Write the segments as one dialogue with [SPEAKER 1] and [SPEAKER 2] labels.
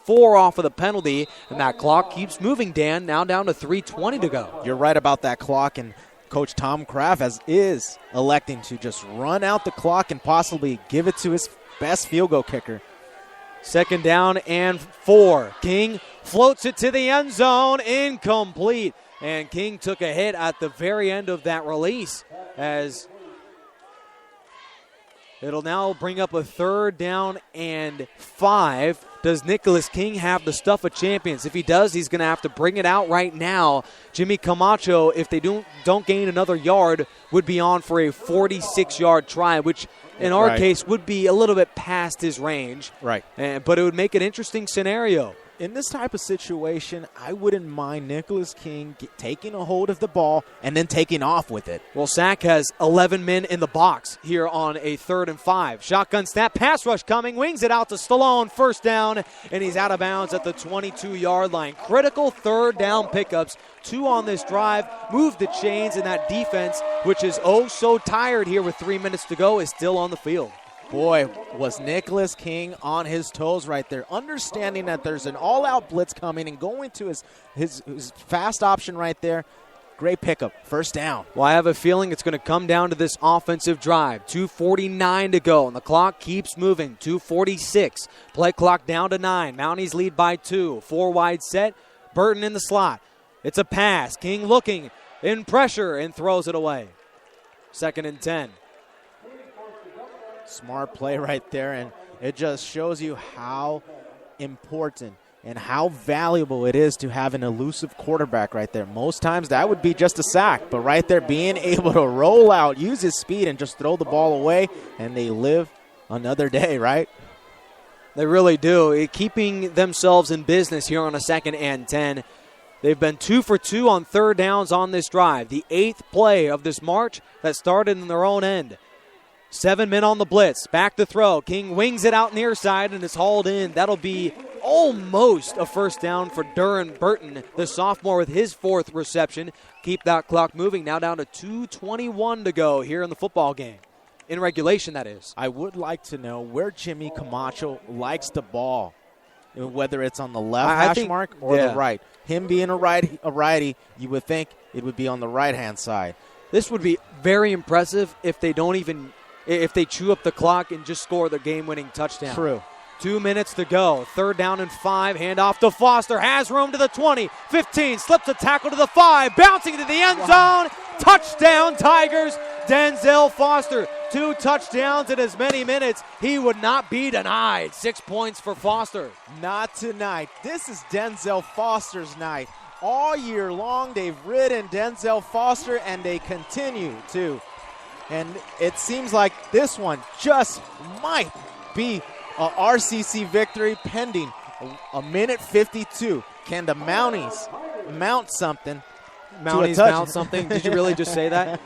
[SPEAKER 1] 4 off of the penalty, and that clock keeps moving, Dan, now down to 3:20 to go.
[SPEAKER 2] You're right about that clock, and Coach Tom Kraft is electing to just run out the clock and possibly give it to his best field goal kicker.
[SPEAKER 1] 2nd down and 4. King floats it to the end zone, incomplete. And King took a hit at the very end of that release, as it'll now bring up a 3rd down and 5. Does Nicholas King have the stuff of champions? If he does, he's going to have to bring it out right now. Jimmy Camacho, if they don't gain another yard, would be on for a 46-yard try, which in our case would be a little bit past his range.
[SPEAKER 2] Right.
[SPEAKER 1] But it would make an interesting scenario.
[SPEAKER 2] In this type of situation, I wouldn't mind Nicholas King taking a hold of the ball and then taking off with it.
[SPEAKER 1] Well, SAC has 11 men in the box here on a 3rd and 5. Shotgun snap, pass rush coming, wings it out to Stallone, 1st down, and he's out of bounds at the 22-yard line. Critical 3rd down pickups, 2 on this drive, move the chains, and that defense, which is oh so tired here with 3 minutes to go, is still on the field.
[SPEAKER 2] Boy, was Nicholas King on his toes right there, understanding that there's an all-out blitz coming and going to his fast option right there. Great pickup, 1st down.
[SPEAKER 1] Well, I have a feeling it's going to come down to this offensive drive. 2:49 to go, and the clock keeps moving. 2:46, play clock down to 9. Mounties lead by 2. 4 wide set, Burton in the slot. It's a pass. King looking in pressure and throws it away. 2nd and 10.
[SPEAKER 2] Smart play right there, and it just shows you how important and how valuable it is to have an elusive quarterback right there. Most times that would be just a sack, but right there being able to roll out, use his speed, and just throw the ball away, and they live another day, right?
[SPEAKER 1] They really do. Keeping themselves in business here on a 2nd and 10. They've been 2 for 2 on 3rd downs on this drive. The 8th play of this march that started in their own end. 7 men on the blitz. Back to throw. King wings it out near side and is hauled in. That'll be almost a 1st down for Duran Burton, the sophomore, with his 4th reception. Keep that clock moving. Now down to 2:21 to go here in the football game. In regulation, that is.
[SPEAKER 2] I would like to know where Jimmy Camacho likes the ball, whether it's on the left hash mark or the right. Him being a righty, you would think it would be on the right-hand side.
[SPEAKER 1] This would be very impressive if they chew up the clock and just score the game-winning touchdown.
[SPEAKER 2] True.
[SPEAKER 1] 2 minutes to go. 3rd down and 5. Handoff to Foster. Has room to the 20. 15. Slips a tackle to the 5. Bouncing to the end zone. Touchdown, Tigers. Denzel Foster. 2 touchdowns in as many minutes. He would not be denied. 6 points for Foster.
[SPEAKER 2] Not tonight. This is Denzel Foster's night. All year long, they've ridden Denzel Foster, and they continue to. And it seems like this one just might be a RCC victory pending a minute 52. Can the Mounties mount something?
[SPEAKER 1] Mounties mount something? Did you really just say that?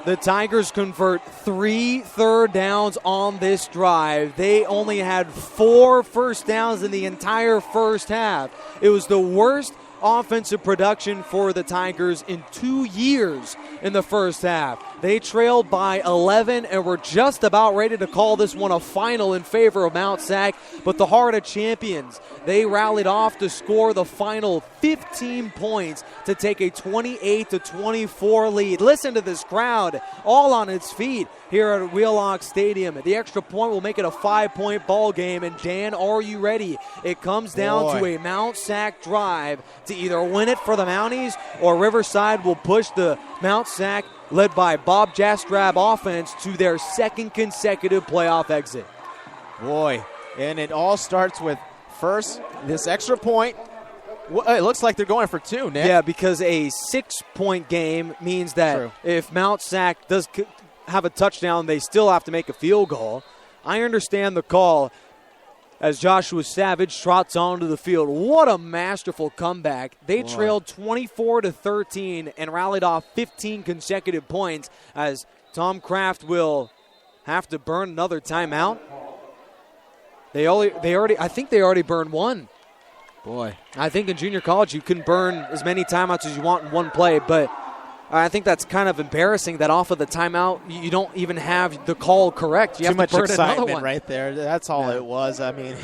[SPEAKER 1] The Tigers convert 3 3rd downs on this drive. They only had 4 1st downs in the entire first half. It was the worst offensive production for the Tigers in 2 years in the first half. They trailed by 11 and were just about ready to call this one a final in favor of Mount SAC, but the Heart of Champions, they rallied off to score the final 15 points to take a 28-24 lead. Listen to this crowd, all on its feet here at Wheelock Stadium. The extra point will make it a 5-point ball game, and Dan, are you ready? It comes down to a Mount SAC drive to either win it for the Mounties or Riverside will push the Mount SAC, led by Bob Jastrab offense, to their 2nd consecutive playoff exit.
[SPEAKER 2] Boy, and it all starts with first this extra point. It looks like they're going for 2, Nick.
[SPEAKER 1] Yeah, because a 6-point game means that if Mount SAC does have a touchdown, they still have to make a field goal. I understand the call as Joshua Savage trots onto the field. What a masterful comeback. They trailed 24-13 and rallied off 15 consecutive points as Tom Kraft will have to burn another timeout. I think they already burned one.
[SPEAKER 2] Boy.
[SPEAKER 1] I think in junior college you can burn as many timeouts as you want in one play, but I think that's kind of embarrassing that off of the timeout, you don't even have the call correct. You
[SPEAKER 2] Too
[SPEAKER 1] have
[SPEAKER 2] much
[SPEAKER 1] to burn another
[SPEAKER 2] excitement
[SPEAKER 1] one.
[SPEAKER 2] right there. That's all it was. I mean,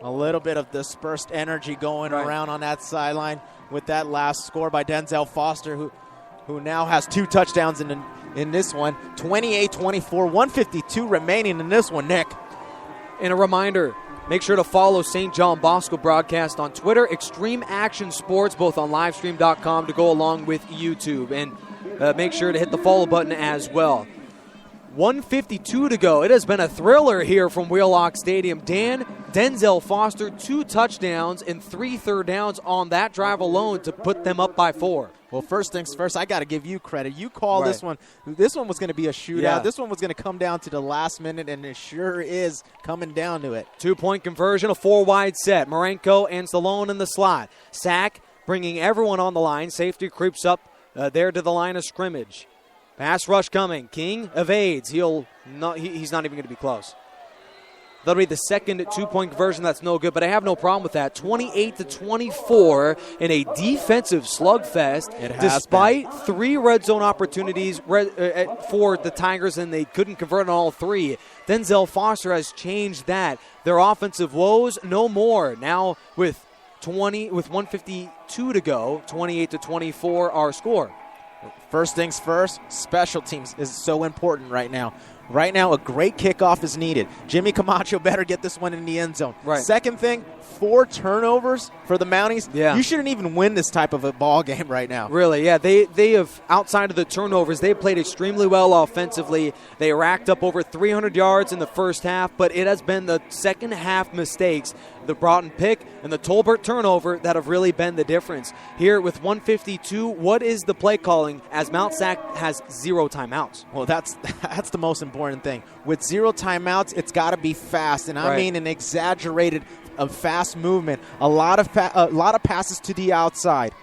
[SPEAKER 2] a little bit of dispersed energy going around on that sideline with that last score by Denzel Foster, who now has 2 touchdowns in this one. 28-24, 152 remaining in this one, Nick.
[SPEAKER 1] And a reminder, make sure to follow St. John Bosco Broadcast on Twitter, Extreme Action Sports, both on livestream.com to go along with YouTube. And make sure to hit the follow button as well. 1:52 to go. It has been a thriller here from Wheelock Stadium. Denzel Foster, 2 touchdowns and 3 third downs on that drive alone to put them up by 4.
[SPEAKER 2] Well, first things first, I got to give you credit. You called this one. This one was going to be a shootout.
[SPEAKER 1] Yeah.
[SPEAKER 2] This one was going to come down to the last minute, and it sure is coming down to it.
[SPEAKER 1] 2-point conversion, a 4-wide set. Marenko and Stallone in the slot. SAC bringing everyone on the line. Safety creeps up there to the line of scrimmage. Pass rush coming. King evades. He's not even going to be close. That'll be the second 2-point conversion. That's no good, but I have no problem with that. 28-24 in a defensive slugfest. Despite 3 red zone opportunities for the Tigers, and they couldn't convert on all 3. Denzel Foster has changed that. Their offensive woes, no more. Now with 1:52 to go, 28-24 our score.
[SPEAKER 2] First things first, special teams is so important right now. Right now, a great kickoff is needed. Jimmy Camacho better get this one in the end zone.
[SPEAKER 1] Right.
[SPEAKER 2] Second thing, 4 turnovers for the Mounties.
[SPEAKER 1] Yeah.
[SPEAKER 2] You shouldn't even win this type of a ball game right now.
[SPEAKER 1] Really, yeah. They have, outside of the turnovers, they played extremely well offensively. They racked up over 300 yards in the first half, but it has been the second half mistakes, the Broughton pick and the Tolbert turnover, that have really been the difference. Here with 1:52, what is the play calling as Mount Sac has 0 timeouts?
[SPEAKER 2] Well, that's the most important thing. With 0 timeouts, it's got to be fast, and I mean an exaggerated fast movement. A lot of passes to the outside.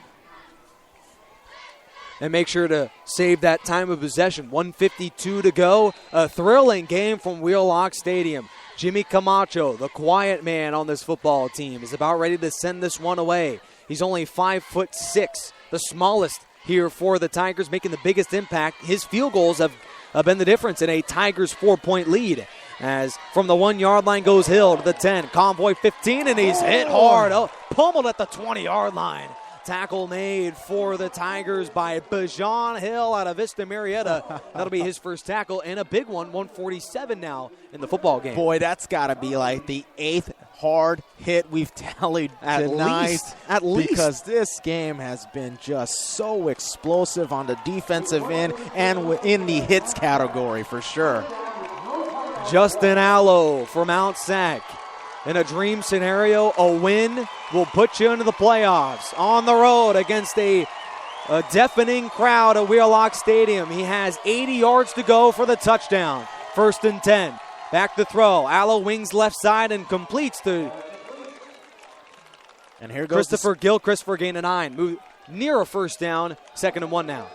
[SPEAKER 1] And make sure to save that time of possession. 1:52 to go. A thrilling game from Wheelock Stadium. Jimmy Camacho, the quiet man on this football team, is about ready to send this one away. He's only 5'6", the smallest here for the Tigers, making the biggest impact. His field goals have been the difference in a Tigers 4-point lead. As from the 1-yard line goes Hill to the 10, Convoy 15, and he's hit hard. Pummeled at the 20-yard line. Tackle made for the Tigers by Bajan Hill out of Vista Marietta. That'll be his first tackle, and a big one, 147 now in the football game.
[SPEAKER 2] Boy, that's got to be like the 8th hard hit we've tallied tonight.
[SPEAKER 1] At least.
[SPEAKER 2] Because this game has been just so explosive on the defensive end and in the hits category for sure.
[SPEAKER 1] Justin Allo for Mount Sac. In a dream scenario, a win will put you into the playoffs on the road against a deafening crowd at Wheelock Stadium. He has 80 yards to go for the touchdown. 1st and 10. Back to throw. Allo wings left side and completes to
[SPEAKER 2] and here goes
[SPEAKER 1] Christopher Gill. Christopher gained a 9. Move near a first down. 2nd and 1 now.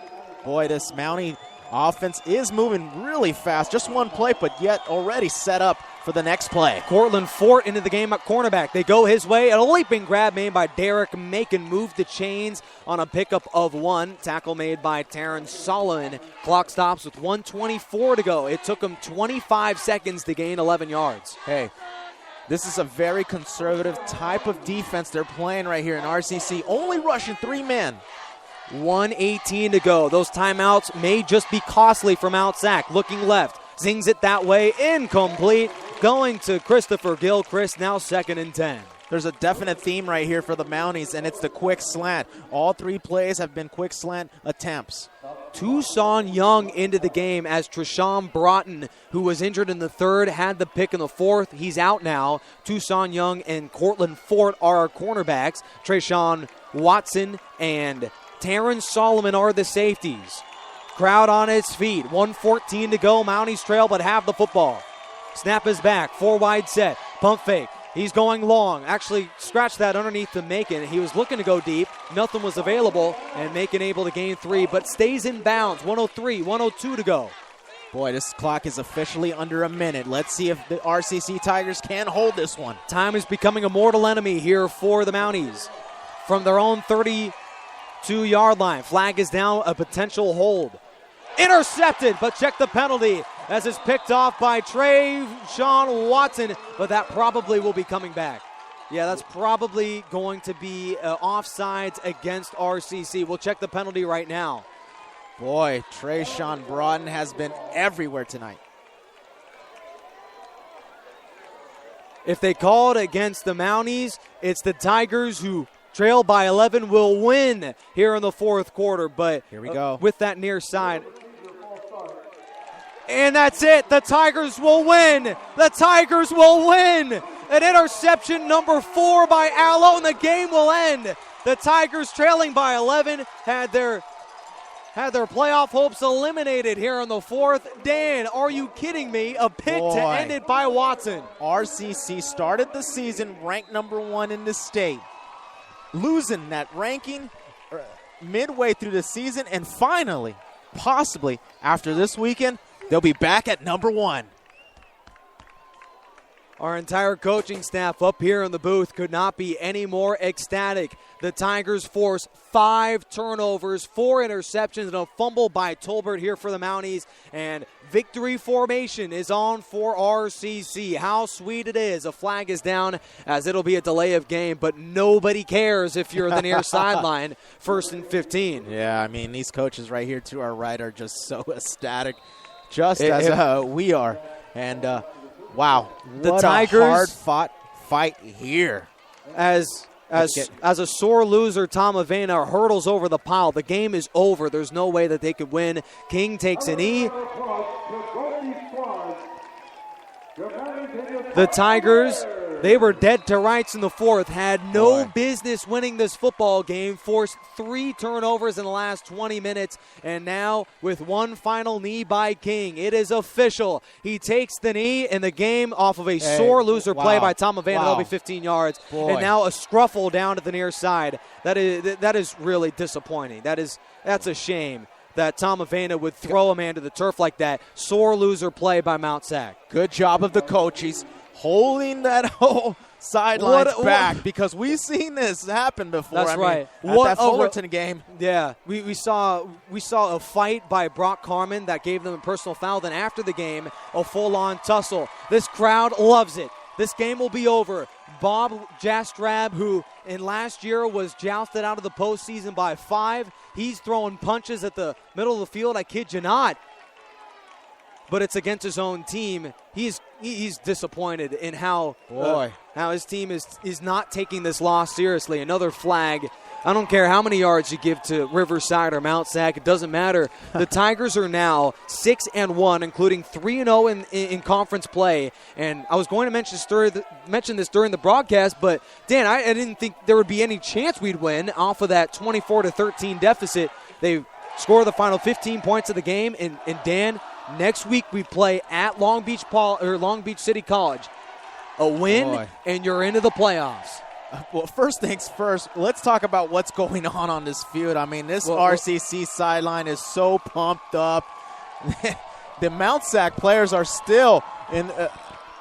[SPEAKER 2] Boy, this Mountie offense is moving really fast. Just one play, but yet already set up for the next play.
[SPEAKER 1] Cortland Fort into the game at cornerback. They go his way. A leaping grab made by Derek Macon. Move the chains on a pickup of 1. Tackle made by Taryn Solomon. Clock stops with 1:24 to go. It took him 25 seconds to gain 11 yards.
[SPEAKER 2] Hey, this is a very conservative type of defense they're playing right here in RCC. Only rushing 3 men.
[SPEAKER 1] 1:18 to go. Those timeouts may just be costly for Mount Sac. Looking left. Zings it that way. Incomplete. Going to Christopher Gilchrist. Now 2nd and 10.
[SPEAKER 2] There's a definite theme right here for the Mounties, and it's the quick slant. All 3 plays have been quick slant attempts.
[SPEAKER 1] Tucson Young into the game as Treshawn Broughton, who was injured in the 3rd, had the pick in the 4th. He's out now. Tucson Young and Cortland Fort are our cornerbacks. Treshawn Watson and Taryn Solomon are the safeties. Crowd on its feet. 1:14 to go. Mounties trail but have the football. Snap is back. 4-wide set. Pump fake. He's going long. Actually, scratched that underneath to Macon. He was looking to go deep. Nothing was available, and Macon able to gain 3, but stays in bounds. 1:03, 1:02 to go.
[SPEAKER 2] Boy, this clock is officially under a minute. Let's see if the RCC Tigers can hold this one.
[SPEAKER 1] Time is becoming a mortal enemy here for the Mounties. From their own 30 2-yard line. Flag is down, a potential hold. Intercepted, but check the penalty as it's picked off by Sean Watson, but that probably will be coming back. Yeah, that's probably going to be offsides against RCC. We'll check the penalty right now.
[SPEAKER 2] Boy, Trayshawn Broughton has been everywhere tonight.
[SPEAKER 1] If they call it against the Mounties, it's the Tigers who trail by 11 will win here in the fourth quarter. But
[SPEAKER 2] here we go
[SPEAKER 1] with that near side. And that's it. The Tigers will win. The Tigers will win. An interception, number 4 by Allo, and the game will end. The Tigers, trailing by 11, had their playoff hopes eliminated here in the fourth. Dan, are you kidding me? A pick to end it by Watson.
[SPEAKER 2] RCC started the season ranked number 1 in the state, losing that ranking midway through the season, and finally, possibly after this weekend, they'll be back at number 1.
[SPEAKER 1] Our entire coaching staff up here in the booth could not be any more ecstatic. The Tigers force 5 turnovers, 4 interceptions, and a fumble by Tolbert here for the Mounties. And victory formation is on for RCC. How sweet it is. A flag is down as it'll be a delay of game, but nobody cares if you're the near sideline. 1st and 15.
[SPEAKER 2] Yeah, I mean, these coaches right here to our right are just so ecstatic, just as we are. And wow,
[SPEAKER 1] the
[SPEAKER 2] what
[SPEAKER 1] Tigers,
[SPEAKER 2] a hard-fought fight here.
[SPEAKER 1] As a sore loser, Tom Avena hurdles over the pile. The game is over. There's no way that they could win. King takes a knee. The Tigers, they were dead to rights in the fourth, had no business winning this football game, forced 3 turnovers in the last 20 minutes, and now with one final knee by King, it is official. He takes the knee in the game off of a sore loser play by Tom Avena. That'll be 15 yards. And now a scruffle down to the near side. That is really disappointing. That's a shame that Tom Avena would throw a man to the turf like that. Sore loser play by Mount SAC.
[SPEAKER 2] Good job of the coaches holding that whole sidelines back, because we've seen this happen before.
[SPEAKER 1] That's right.
[SPEAKER 2] At that Fullerton game.
[SPEAKER 1] Yeah, we saw a fight by Brock Carmen that gave them a personal foul. Then after the game, a full-on tussle. This crowd loves it. This game will be over. Bob Jastrab, who in last year was jousted out of the postseason by 5, he's throwing punches at the middle of the field. I kid you not. But it's against his own team. He's disappointed in how his team is not taking this loss seriously. Another flag. I don't care how many yards you give to Riverside or Mount SAC. It doesn't matter. The Tigers are now 6-1, including 3-0 in conference play. And I was going to mention this during the broadcast, but Dan, I didn't think there would be any chance we'd win off of that 24-13 deficit. They score the final 15 points of the game. And Dan, next week we play at Long Beach City College. A win, and you're into the playoffs.
[SPEAKER 2] Well, first things first, let's talk about what's going on this field. I mean, this RCC sideline is so pumped up. The Mount SAC players are still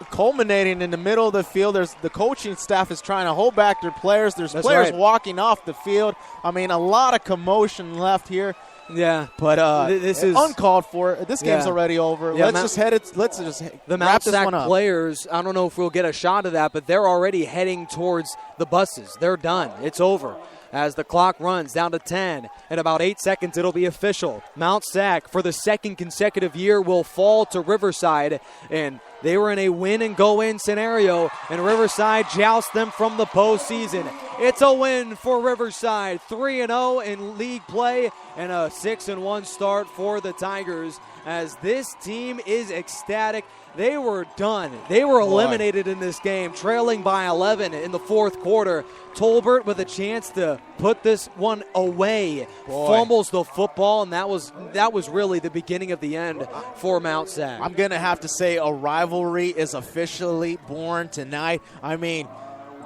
[SPEAKER 2] culminating in the middle of the field. The coaching staff is trying to hold back their players. There's players walking off the field. I mean, a lot of commotion left here.
[SPEAKER 1] Yeah,
[SPEAKER 2] but this is uncalled for. This game's already over.
[SPEAKER 1] Yeah,
[SPEAKER 2] Let's just
[SPEAKER 1] the Mount SAC players. I don't know if we'll get a shot of that, but they're already heading towards the buses. They're done. It's over. As the clock runs down to 10, in about 8 seconds, it'll be official. Mount SAC, for the second consecutive year, will fall to Riverside, and they were in a win-and-go-in scenario, and Riverside jousts them from the postseason. It's a win for Riverside, 3-0 in league play, and a 6-1 start for the Tigers, as this team is ecstatic. They were done. They were eliminated in this game, trailing by 11 in the fourth quarter. Tolbert with a chance to put this one away. Fumbles the football, and that was really the beginning of the end for Mount SAC.
[SPEAKER 2] I'm going to have to say a rivalry is officially born tonight. I mean,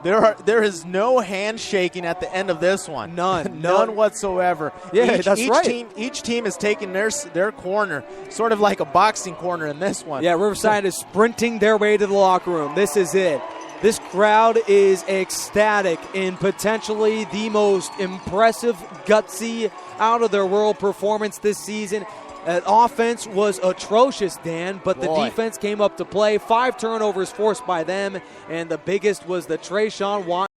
[SPEAKER 2] there is no handshaking at the end of this one. None whatsoever.
[SPEAKER 1] Yeah, that's right.
[SPEAKER 2] Each team is taking their corner, sort of like a boxing corner in this one.
[SPEAKER 1] Yeah, Riverside is sprinting their way to the locker room. This is it. This crowd is ecstatic in potentially the most impressive, gutsy, out-of-their-world performance this season. That offense was atrocious, Dan, but the defense came up to play. 5 turnovers forced by them, and the biggest was the Trayshawn Watt